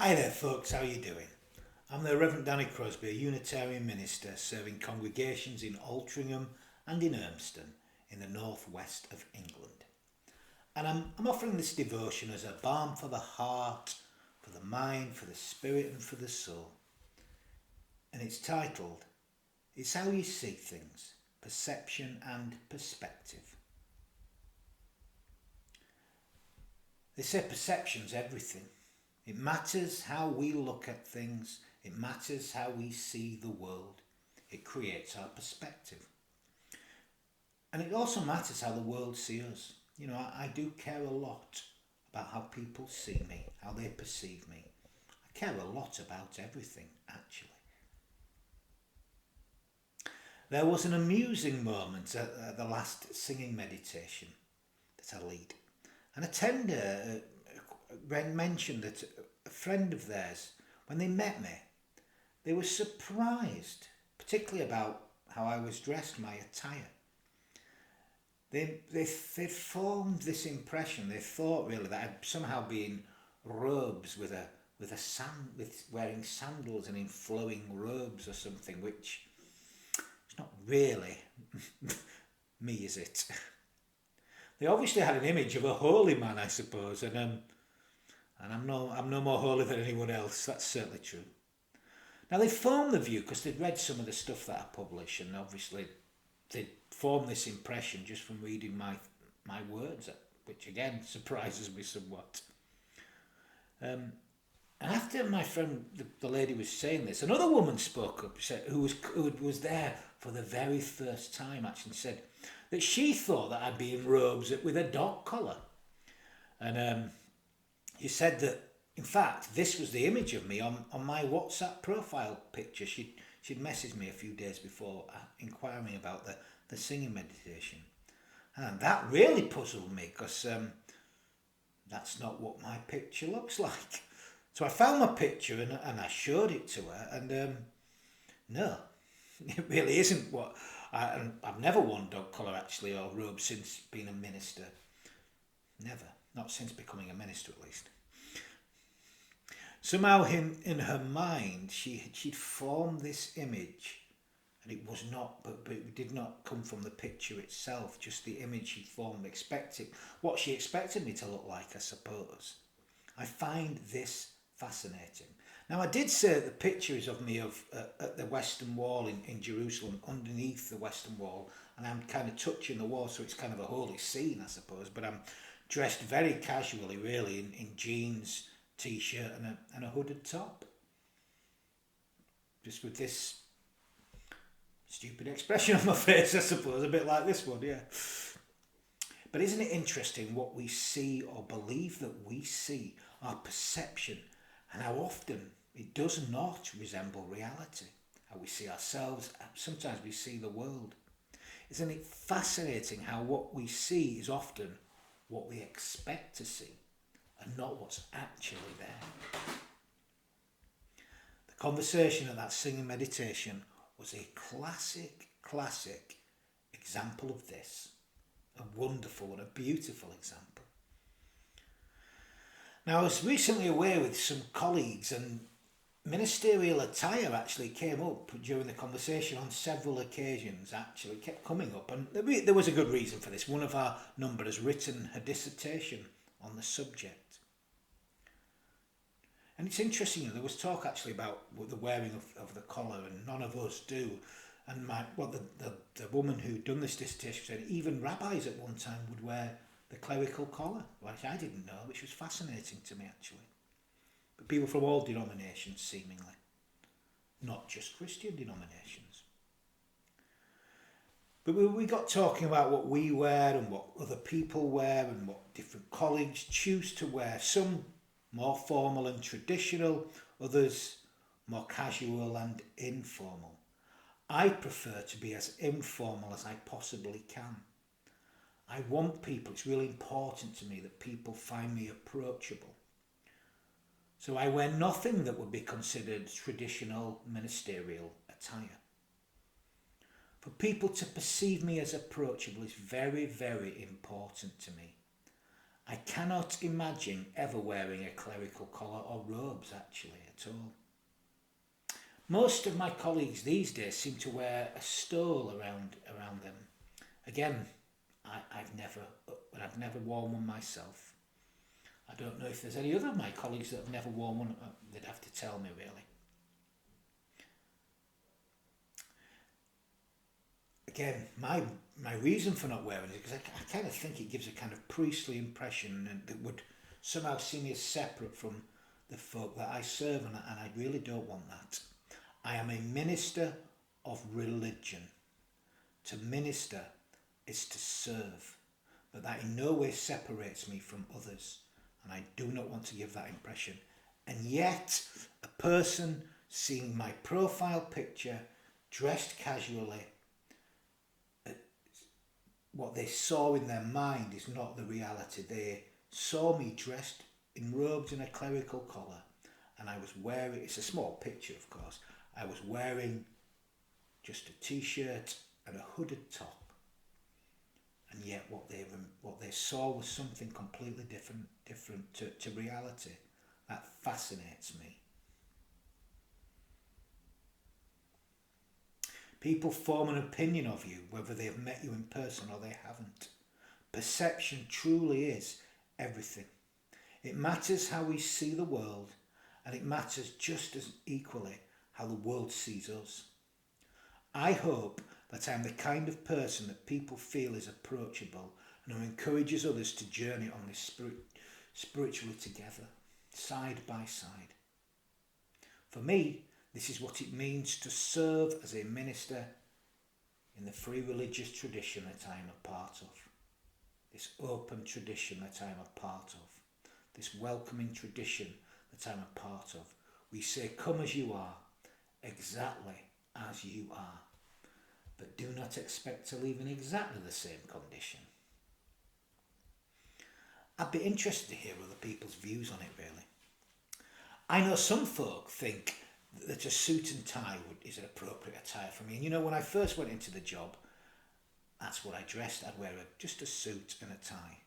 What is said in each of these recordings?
Hi there folks, how are you doing? I'm the Reverend Danny Crosby, a Unitarian minister serving congregations in Altrincham and in Urmston in the northwest of England. And I'm offering this devotion as a balm for the heart, for the mind, for the spirit and for the soul. And it's titled, It's How You See Things, Perception and Perspective. They say perception's everything. It matters how we look at things. It matters how we see the world. It creates our perspective. And it also matters how the world sees us. You know, I do care a lot about how people see me, how they perceive me. I care a lot about everything, actually. There was an amusing moment at the last singing meditation that I lead. An attender mentioned that a friend of theirs, when they met me, they were surprised, particularly about how I was dressed, my attire. They formed this impression. They thought really that I'd somehow been robes with wearing sandals and in flowing robes or something, which is not really me, is it? They obviously had an image of a holy man, I suppose, and I'm no more holy than anyone else. That's certainly true. Now they formed the view because they'd read some of the stuff that I publish, and obviously they'd formed this impression just from reading my words, which again surprises me somewhat. And after my friend, the lady, was saying this, another woman spoke up, who was there for the very first time, actually said that she thought that I'd be in robes with a dog collar, and he said that, in fact, this was the image of me on my WhatsApp profile picture. She'd messaged me a few days before inquiring about the singing meditation. And that really puzzled me because that's not what my picture looks like. So I found my picture and I showed it to her, and no, it really isn't what... I've never worn dog collar actually, or robe, since being a minister. Never. Not since becoming a minister, at least. Somehow in her mind, she'd formed this image, and it was not, but it did not come from the picture itself, just the image she formed, what she expected me to look like, I suppose. I find this fascinating. Now, I did say that the picture is of me at the Western Wall in Jerusalem, underneath the Western Wall, and I'm kind of touching the wall, so it's kind of a holy scene, I suppose, but I'm dressed very casually, really, in jeans, t-shirt and a hooded top. Just with this stupid expression on my face, I suppose, a bit like this one, yeah. But isn't it interesting what we see or believe that we see, our perception, and how often it does not resemble reality, how we see ourselves, sometimes we see the world. Isn't it fascinating how what we see is often what we expect to see and not what's actually there? The conversation at that singing meditation was a classic example of this. A wonderful and a beautiful example. Now, I was recently away with some colleagues, and ministerial attire actually came up during the conversation on several occasions. Actually kept coming up, and there was a good reason for this. One of our number has written her dissertation on the subject. And it's interesting, there was talk actually about the wearing of the collar, and none of us do. And the woman who'd done this dissertation said even rabbis at one time would wear the clerical collar, which I didn't know, which was fascinating to me actually. But people from all denominations, seemingly, not just Christian denominations. But we got talking about what we wear and what other people wear and what different colleagues choose to wear. Some more formal and traditional, others more casual and informal. I prefer to be as informal as I possibly can. I want people, it's really important to me that people find me approachable. So I wear nothing that would be considered traditional ministerial attire. For people to perceive me as approachable is very, very important to me. I cannot imagine ever wearing a clerical collar or robes actually at all. Most of my colleagues these days seem to wear a stole around them. Again, I've never worn one myself. I don't know if there's any other of my colleagues that have never worn one. They'd have to tell me really. Again, my reason for not wearing it is because I kind of think it gives a kind of priestly impression and that would somehow see me as separate from the folk that I serve, and I really don't want that. I am a minister of religion. To minister is to serve, but that in no way separates me from others, and I do not want to give that impression. And yet, a person seeing my profile picture, dressed casually, what they saw in their mind is not the reality. They saw me dressed in robes and a clerical collar, and I was wearing, it's a small picture of course, I was wearing just a t-shirt and a hooded top, and yet what they saw was something completely different to reality. That fascinates me. People form an opinion of you whether they have met you in person or they haven't. Perception truly is everything. It matters how we see the world, and it matters just as equally how the world sees us. I hope that I am the kind of person that people feel is approachable and who encourages others to journey on this spiritually together, side by side. For me, this is what it means to serve as a minister in the free religious tradition that I am a part of. This open tradition that I am a part of. This welcoming tradition that I'm a part of. We say, come as you are, exactly as you are. But do not expect to leave in exactly the same condition. I'd be interested to hear other people's views on it really. I know some folk think that a suit and tie is an appropriate attire for me. And you know, when I first went into the job, that's what I dressed. I'd wear just a suit and a tie.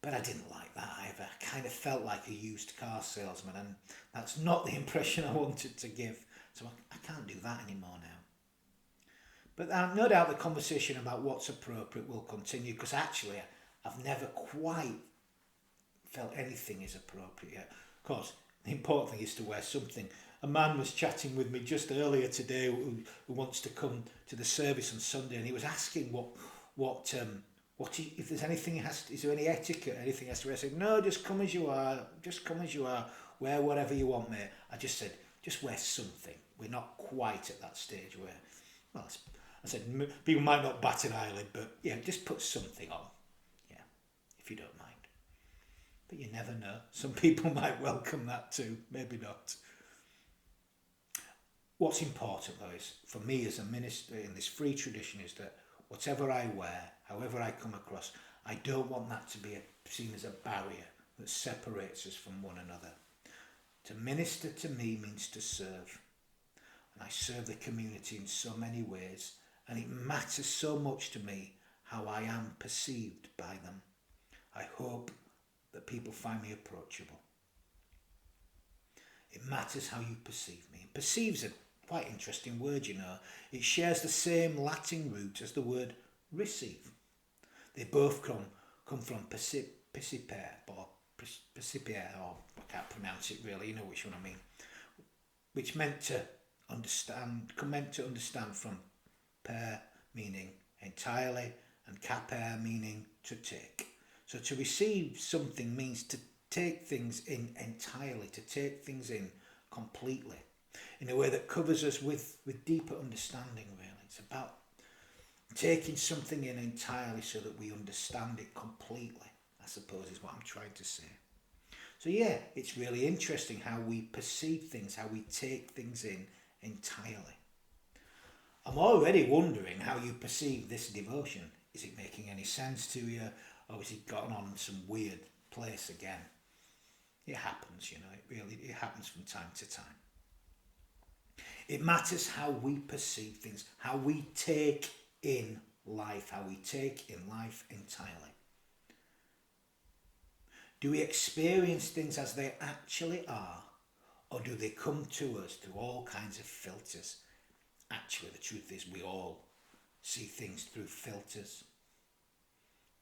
But I didn't like that either. I kind of felt like a used car salesman, and that's not the impression I wanted to give. So I can't do that anymore now. But no doubt the conversation about what's appropriate will continue, because actually I've never quite felt anything is appropriate yet. Of course, the important thing is to wear something. A man was chatting with me just earlier today who wants to come to the service on Sunday, and he was asking if there's anything is there any etiquette, anything has to wear. I said, no, just come as you are, wear whatever you want, mate. I just said, just wear something. We're not quite at that stage where, well, I said, people might not bat an eyelid, but yeah, just put something on, yeah, if you don't mind. But you never know. Some people might welcome that too, maybe not. What's important though is, for me as a minister in this free tradition, is that whatever I wear, however I come across, I don't want that to be seen as a barrier that separates us from one another. To minister to me means to serve. And I serve the community in so many ways, and it matters so much to me how I am perceived by them. I hope that people find me approachable. It matters how you perceive me. Perceive's a quite interesting word, you know. It shares the same Latin root as the word receive. They both come from percipere, or I can't pronounce it really, you know which one I mean, which meant to understand from per meaning entirely and capere meaning to take. So to receive something means to take things in entirely, to take things in completely, in a way that covers us with deeper understanding really. It's about taking something in entirely so that we understand it completely, I suppose is what I'm trying to say. So yeah, it's really interesting how we perceive things, how we take things in entirely. I'm already wondering how you perceive this devotion. Is it making any sense to you, or has it gotten on some weird place again? It happens, you know, it happens from time to time. It matters how we perceive things, how we take in life, how we take in life entirely. Do we experience things as they actually are, or do they come to us through all kinds of filters? Actually, the truth is we all see things through filters.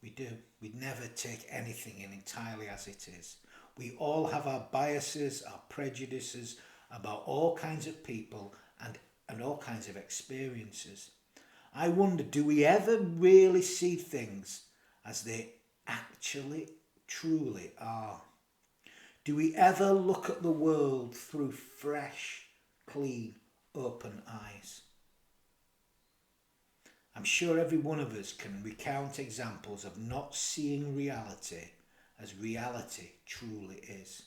We do. We never take anything in entirely as it is. We all have our biases, our prejudices about all kinds of people and all kinds of experiences. I wonder, do we ever really see things as they actually, truly are? Do we ever look at the world through fresh, clean, open eyes? I'm sure every one of us can recount examples of not seeing reality as reality truly is.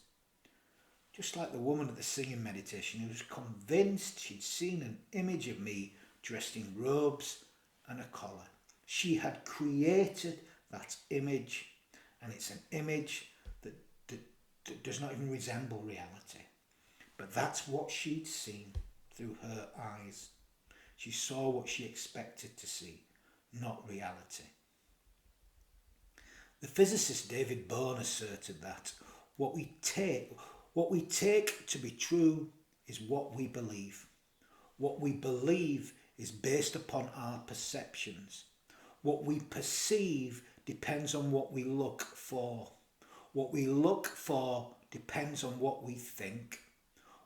Just like the woman at the singing meditation who was convinced she'd seen an image of me dressed in robes and a collar. She had created that image, and it's an image that does not even resemble reality. But that's what she'd seen through her eyes. She saw what she expected to see, not reality. The physicist David Bohm asserted that what we take to be true is what we believe. What we believe is based upon our perceptions. What we perceive depends on what we look for. What we look for depends on what we think.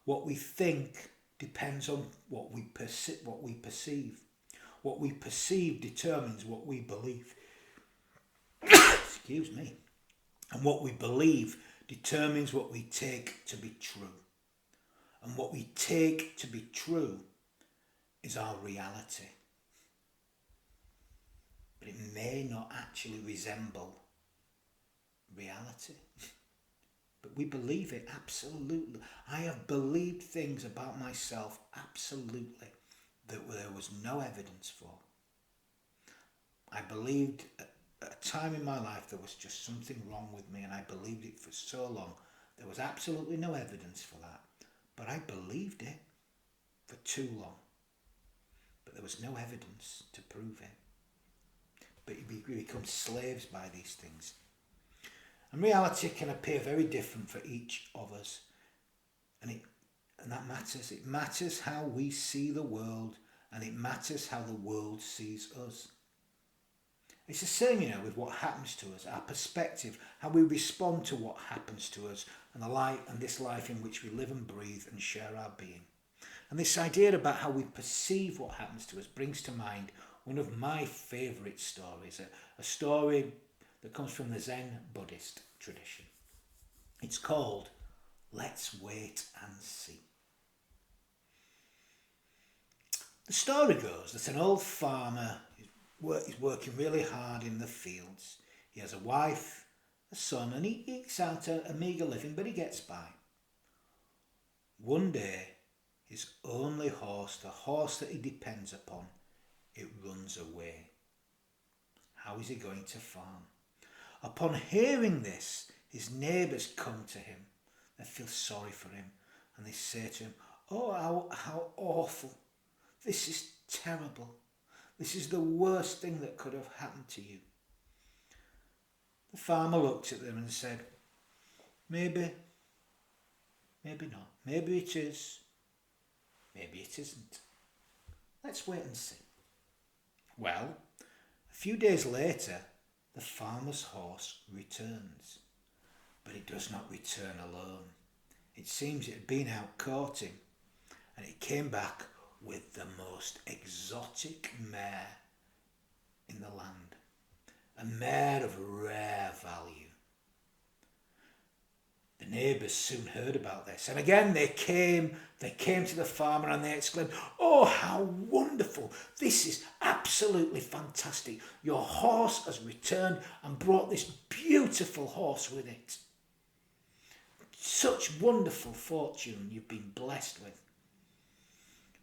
What we think depends on what we perceive. What we perceive determines what we believe. Excuse me. And what we believe determines what we take to be true. And what we take to be true is our reality. But it may not actually resemble reality. But we believe it, absolutely. I have believed things about myself, absolutely, that there was no evidence for. I believed at a time in my life there was just something wrong with me, and I believed it for so long. There was absolutely no evidence for that. But I believed it for too long. But there was no evidence to prove it. But we become slaves by these things. And reality can appear very different for each of us. And that matters. It matters how we see the world, and it matters how the world sees us. It's the same, with what happens to us, our perspective, how we respond to what happens to us, and this life in which we live and breathe and share our being. And this idea about how we perceive what happens to us brings to mind one of my favourite stories, a story that comes from the Zen Buddhist tradition. It's called Let's Wait and See. The story goes that an old farmer is working really hard in the fields. He has a wife, a son, and he ekes out a meagre living, but he gets by. One day, his only horse, the horse that he depends upon, it runs away. How is he going to farm? Upon hearing this, his neighbours come to him. They feel sorry for him, and they say to him, "Oh, how awful. This is terrible. This is the worst thing that could have happened to you." The farmer looked at them and said, maybe not. Maybe it is. Maybe it isn't. Let's wait and see. Well, a few days later, the farmer's horse returns. But it does not return alone. It seems it had been out courting, and it came back with the most exotic mare in the land. A mare of rare value. The neighbours soon heard about this, and again they came to the farmer and they exclaimed, "Oh, how wonderful! This is absolutely fantastic. Your horse has returned and brought this beautiful horse with it. Such wonderful fortune you've been blessed with."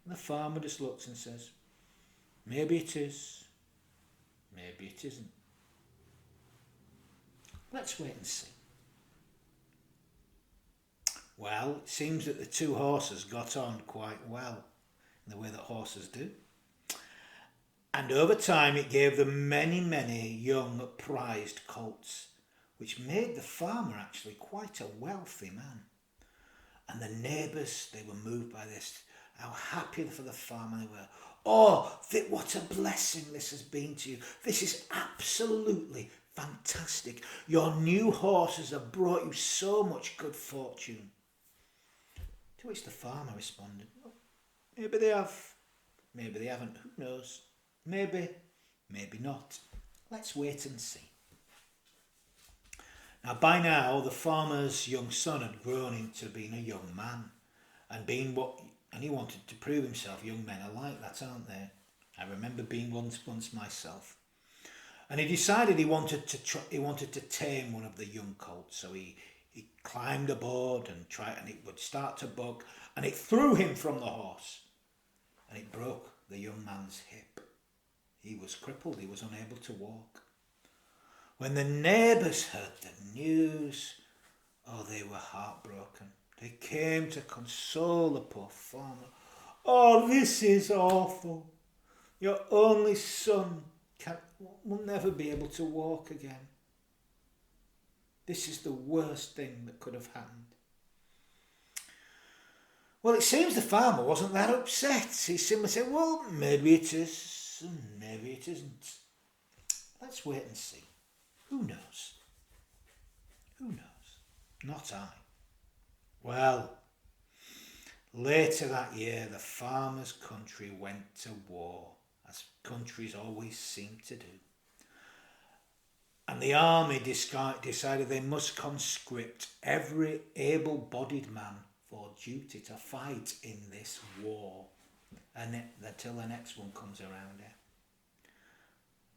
And the farmer just looks and says, "Maybe it is, maybe it isn't. Let's wait and see." Well, it seems that the two horses got on quite well, in the way that horses do. And over time it gave them many, many young prized colts, which made the farmer actually quite a wealthy man. And the neighbours, they were moved by this, how happy for the farmer they were. Oh, what a blessing this has been to you. This is absolutely fantastic. Your new horses have brought you so much good fortune. To which the farmer responded, well, maybe they have, maybe they haven't, who knows? Maybe, maybe not. Let's wait and see. Now by now the farmer's young son had grown into being a young man and he wanted to prove himself. Young men are like that, aren't they? I remember being once myself. And he decided he wanted to tame one of the young colts. So he climbed aboard and it would start to buck, and it threw him from the horse and it broke the young man's hip. He was crippled, he was unable to walk. When the neighbours heard the news, oh, they were heartbroken. They came to console the poor farmer. Oh, this is awful. Your only son will never be able to walk again. This is the worst thing that could have happened. Well, it seems the farmer wasn't that upset. He simply said, well, maybe it is, and maybe it isn't. Let's wait and see. Who knows? Who knows? Not I. Well, later that year, the farmer's country went to war, as countries always seem to do. And the army decided they must conscript every able-bodied man for duty to fight in this war until the next one comes around here.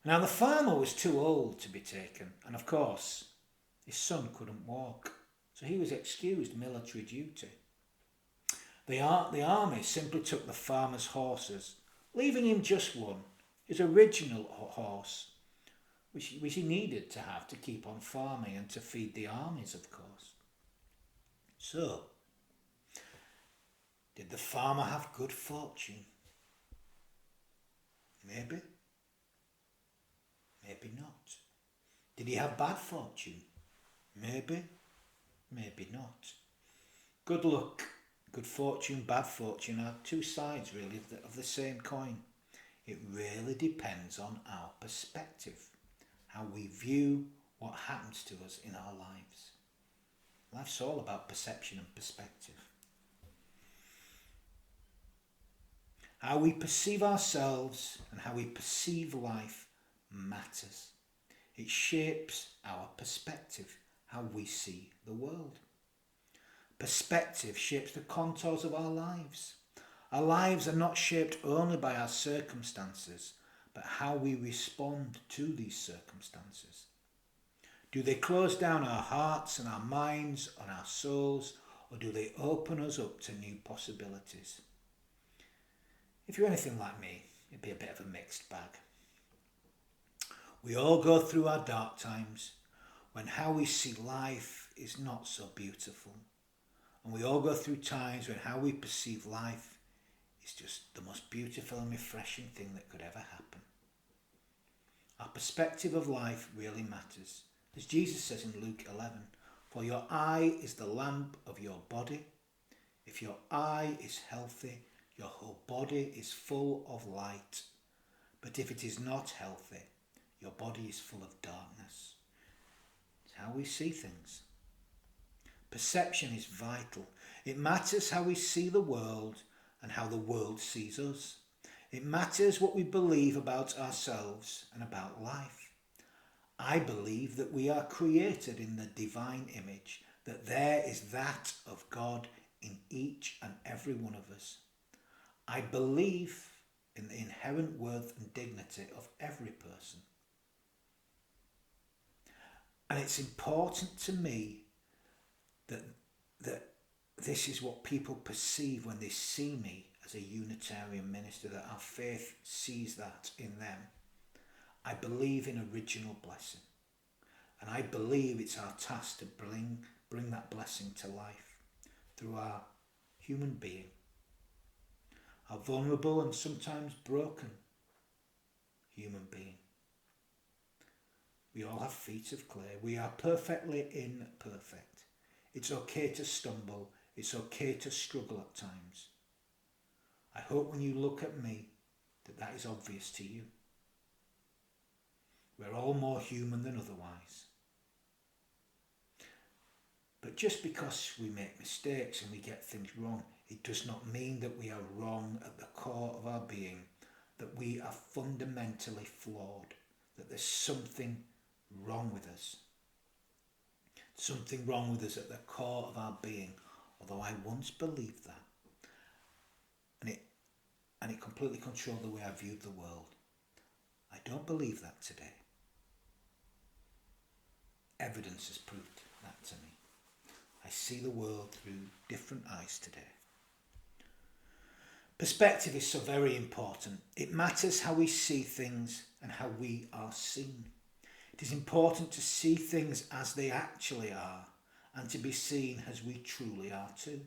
Now the farmer was too old to be taken, and of course his son couldn't walk, so he was excused military duty. The army simply took the farmer's horses, leaving him just one, his original horse, which he needed to have to keep on farming and to feed the armies, of course. So, did the farmer have good fortune? Maybe. Maybe not. Did he have bad fortune? Maybe. Maybe not. Good luck, good fortune, bad fortune are two sides really of the same coin. It really depends on our perspective, how we view what happens to us in our lives. Life's all about perception and perspective. How we perceive ourselves and how we perceive life matters. It shapes our perspective, how we see the world. Perspective shapes the contours of our lives. Our lives are not shaped only by our circumstances, but how we respond to these circumstances. Do they close down our hearts and our minds and our souls, or do they open us up to new possibilities? If you're anything like me, it'd be a bit of a mixed bag. We all go through our dark times when how we see life is not so beautiful. And we all go through times when how we perceive life is just the most beautiful and refreshing thing that could ever happen. Our perspective of life really matters. As Jesus says in Luke 11, for your eye is the lamp of your body. If your eye is healthy, your whole body is full of light. But if it is not healthy, your body is full of darkness. It's how we see things. Perception is vital. It matters how we see the world and how the world sees us. It matters what we believe about ourselves and about life. I believe that we are created in the divine image, that there is that of God in each and every one of us. I believe in the inherent worth and dignity of every person. And it's important to me that this is what people perceive when they see me as a Unitarian minister, that our faith sees that in them. I believe in original blessing, and I believe it's our task to bring that blessing to life through our human being, our vulnerable and sometimes broken human being. We all have feet of clay. We are perfectly imperfect. It's okay to stumble. It's okay to struggle at times. I hope when you look at me that is obvious to you. We're all more human than otherwise. But just because we make mistakes and we get things wrong, it does not mean that we are wrong at the core of our being, that we are fundamentally flawed, that there's something wrong with us. Something wrong with us at the core of our being, although I once believed that. And it completely controlled the way I viewed the world. I don't believe that today. Evidence has proved that to me. I see the world through different eyes today. Perspective is so very important. It matters how we see things and how we are seen. It is important to see things as they actually are and to be seen as we truly are too.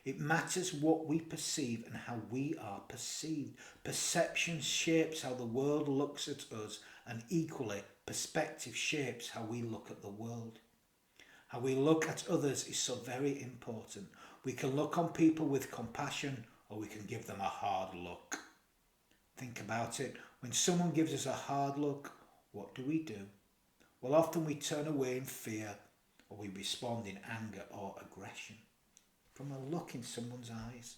It matters what we perceive and how we are perceived. Perception shapes how the world looks at us, and equally, perspective shapes how we look at the world. How we look at others is so very important. We can look on people with compassion, or we can give them a hard look. Think about it. When someone gives us a hard look, what do? Well, often we turn away in fear, or we respond in anger or aggression from a look in someone's eyes.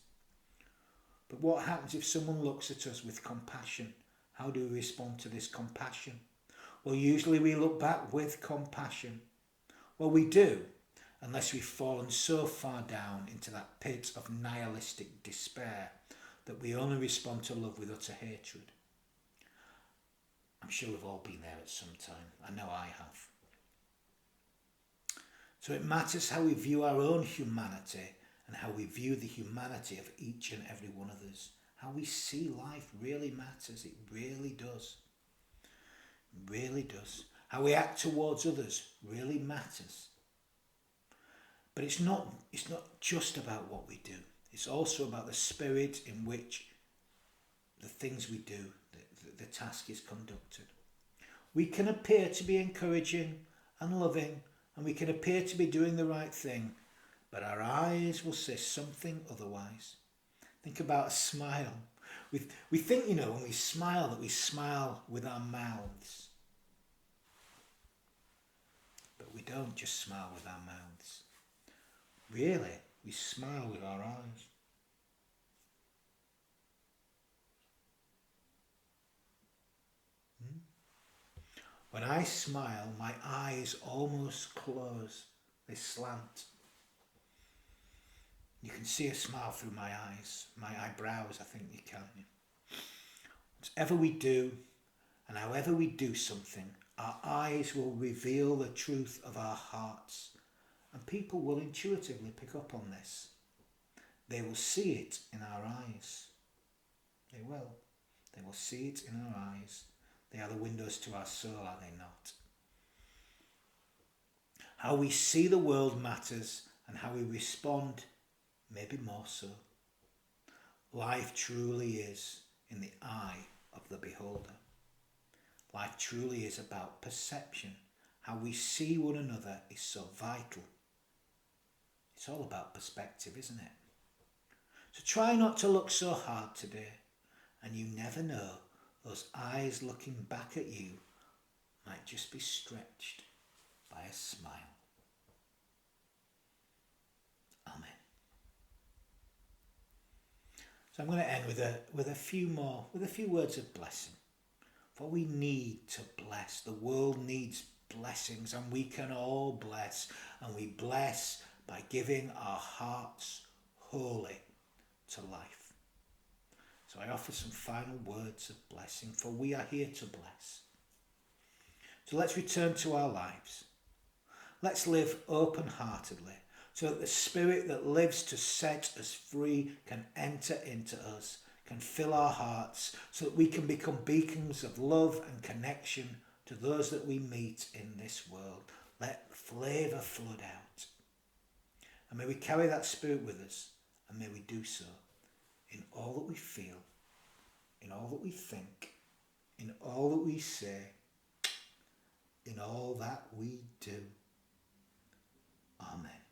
But what happens if someone looks at us with compassion? How do we respond to this compassion? Well, usually we look back with compassion. Well, we do, unless we've fallen so far down into that pit of nihilistic despair that we only respond to love with utter hatred. I'm sure we've all been there at some time. I know I have. So it matters how we view our own humanity and how we view the humanity of each and every one of us. How we see life really matters. It really does. It really does. How we act towards others really matters. But it's not just about what we do. It's also about the spirit in which the things we do, the task is conducted. We can appear to be encouraging and loving, and we can appear to be doing the right thing, but our eyes will say something otherwise. Think about a smile. We think, when we smile, that we smile with our mouths. But we don't just smile with our mouths. Really, we smile with our eyes. When I smile, my eyes almost close. They slant. You can see a smile through my eyes, my eyebrows, I think you can. Whatever we do and however we do something, our eyes will reveal the truth of our hearts, and people will intuitively pick up on this. They will see it in our eyes. They will. They will see it in our eyes. They are the windows to our soul, are they not? How we see the world matters, and how we respond maybe more so. Life truly is in the eye of the beholder. Life truly is about perception. How we see one another is so vital. It's all about perspective, isn't it? So try not to look so hard today, and you never know, those eyes looking back at you might just be stretched by a smile. Amen. So I'm going to end with a few words of blessing. For we need to bless. The world needs blessings, and we can all bless. And we bless by giving our hearts wholly to life. So I offer some final words of blessing, for we are here to bless. So let's return to our lives. Let's live open-heartedly, so that the Spirit that lives to set us free can enter into us, can fill our hearts, so that we can become beacons of love and connection to those that we meet in this world. Let flavour flood out. And may we carry that Spirit with us, and may we do so in all that we feel, in all that we think, in all that we say, in all that we do. Amen.